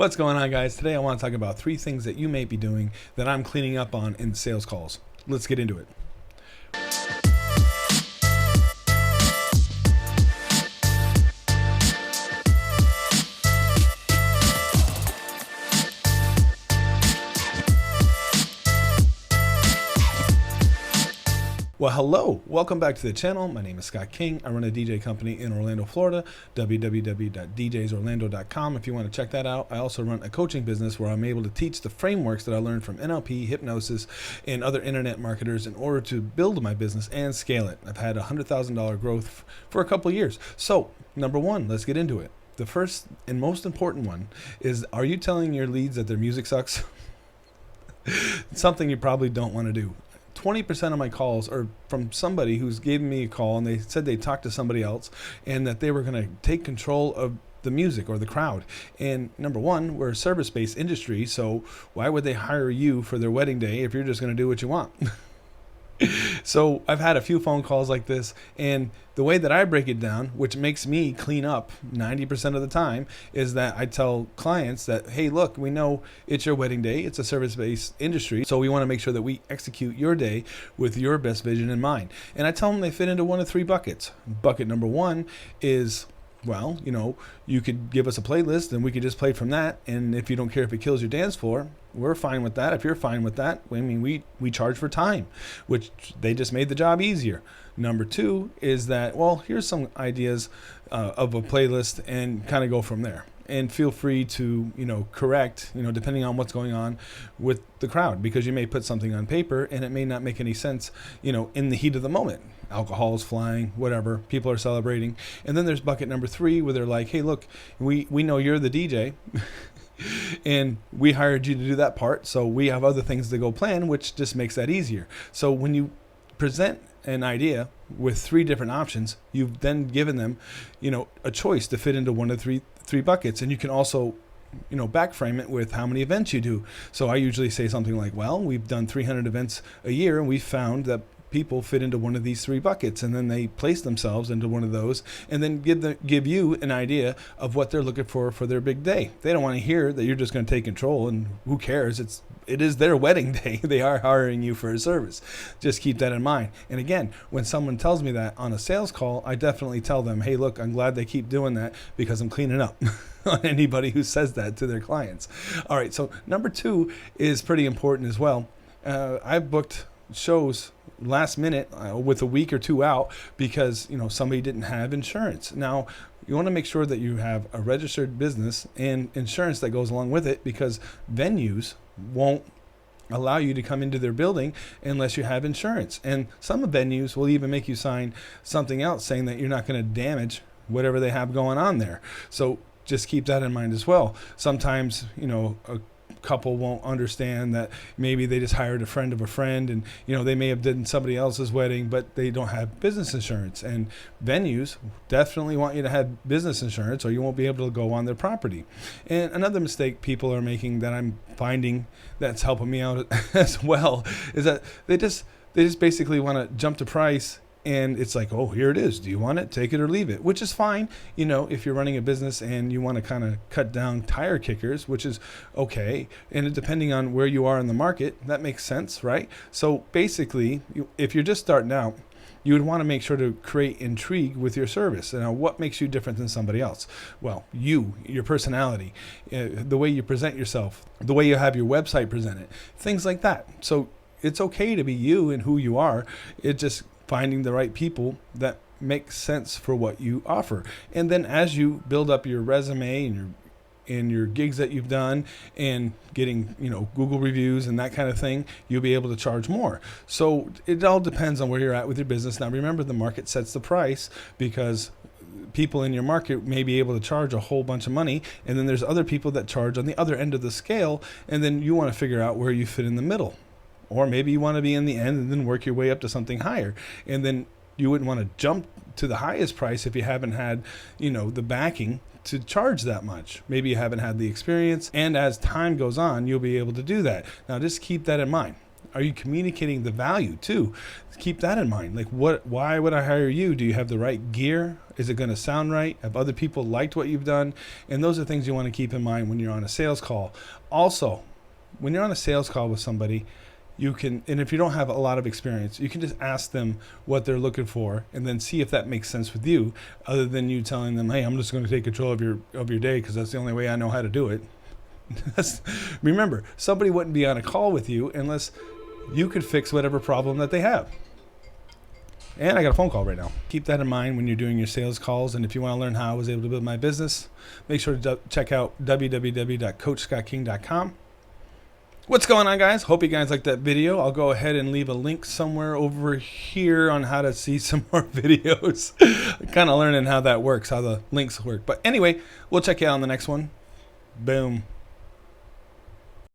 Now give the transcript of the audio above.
What's going on, guys? Today I want to talk about 3 things that you may be doing that I'm cleaning up on in sales calls. Let's get into it. Well, hello. Welcome back to the channel. My name is Scott King. I run a DJ company in Orlando, Florida, www.djsorlando.com if you want to check that out. I also run a coaching business where I'm able to teach the frameworks that I learned from NLP, hypnosis, and other internet marketers in order to build my business and scale it. I've had $100,000 growth for a couple of years. So, number 1, let's get into it. The first and most important one is, are you telling your leads that their music sucks? It's something you probably don't want to do. 20% of my calls are from somebody who's given me a call and they said they talked to somebody else and that they were going to take control of the music or the crowd. And number 1, we're a service-based industry, so why would they hire you for their wedding day if you're just going to do what you want? So I've had a few phone calls like this, and the way that I break it down, which makes me clean up 90% of the time, is that I tell clients that, hey, look, we know it's your wedding day. It's a service-based industry, so we want to make sure that we execute your day with your best vision in mind. And I tell them they fit into one of 3 buckets. Bucket number 1 is, well, you could give us a playlist and we could just play from that. And if you don't care if it kills your dance floor, we're fine with that. If you're fine with that, I mean, we charge for time, which they just made the job easier. Number 2 is that, well, here's some ideas of a playlist and kind of go from there. And feel free to, correct, depending on what's going on with the crowd, because you may put something on paper and it may not make any sense, in the heat of the moment. Alcohol is flying, whatever, people are celebrating. And then there's bucket number 3 where they're like, hey, look, we know you're the DJ and we hired you to do that part. So we have other things to go plan, which just makes that easier. So when you present an idea with 3 different options, you've then given them, a choice to fit into one of the three buckets. And you can also, backframe it with how many events you do. So I usually say something like, well, we've done 300 events a year and we found that people fit into one of these 3 buckets, and then they place themselves into one of those and then give you an idea of what they're looking for their big day. They don't want to hear that you're just going to take control, and who cares? It is their wedding day. They are hiring you for a service. Just keep that in mind. And again, when someone tells me that on a sales call, I definitely tell them, hey, look, I'm glad they keep doing that because I'm cleaning up on anybody who says that to their clients. All right, so number 2 is pretty important as well. I've booked shows last minute with a week or 2 out because somebody didn't have insurance. Now you want to make sure that you have a registered business and insurance that goes along with it, because venues won't allow you to come into their building unless you have insurance. And some venues will even make you sign something else saying that you're not going to damage whatever they have going on there. So just keep that in mind as well. Sometimes a couple won't understand that maybe they just hired a friend of a friend, and they may have done somebody else's wedding, but they don't have business insurance. And venues definitely want you to have business insurance or you won't be able to go on their property. And another mistake people are making that I'm finding that's helping me out as well is that they just basically want to jump to price. And it's like, oh, here it is. Do you want it? Take it or leave it, which is fine. If you're running a business and you want to kind of cut down tire kickers, which is okay. And depending on where you are in the market, that makes sense, right? So basically, if you're just starting out, you would want to make sure to create intrigue with your service. Now, what makes you different than somebody else? Well, your personality, the way you present yourself, the way you have your website presented, things like that. So it's okay to be you and who you are. It just finding the right people that make sense for what you offer. And then as you build up your resume and your gigs that you've done and getting, Google reviews and that kind of thing, you'll be able to charge more. So it all depends on where you're at with your business. Now, remember, the market sets the price because people in your market may be able to charge a whole bunch of money. And then there's other people that charge on the other end of the scale. And then you want to figure out where you fit in the middle. Or maybe you want to be in the end and then work your way up to something higher. And then you wouldn't want to jump to the highest price if you haven't had, the backing to charge that much. Maybe you haven't had the experience. And as time goes on, you'll be able to do that. Now, just keep that in mind. Are you communicating the value too? Keep that in mind. Like, why would I hire you? Do you have the right gear? Is it going to sound right? Have other people liked what you've done? And those are things you want to keep in mind when you're on a sales call. Also, when you're on a sales call with somebody, you can, and if you don't have a lot of experience, you can just ask them what they're looking for and then see if that makes sense with you, other than you telling them, hey, I'm just going to take control of your day because that's the only way I know how to do it. Remember, somebody wouldn't be on a call with you unless you could fix whatever problem that they have. And I got a phone call right now. Keep that in mind when you're doing your sales calls. And if you want to learn how I was able to build my business, make sure to check out www.coachscottking.com. What's going on, guys? Hope you guys liked that video. I'll go ahead and leave a link somewhere over here on how to see some more videos. Kind of learning how that works, how the links work. But anyway, we'll check you out on the next one. Boom.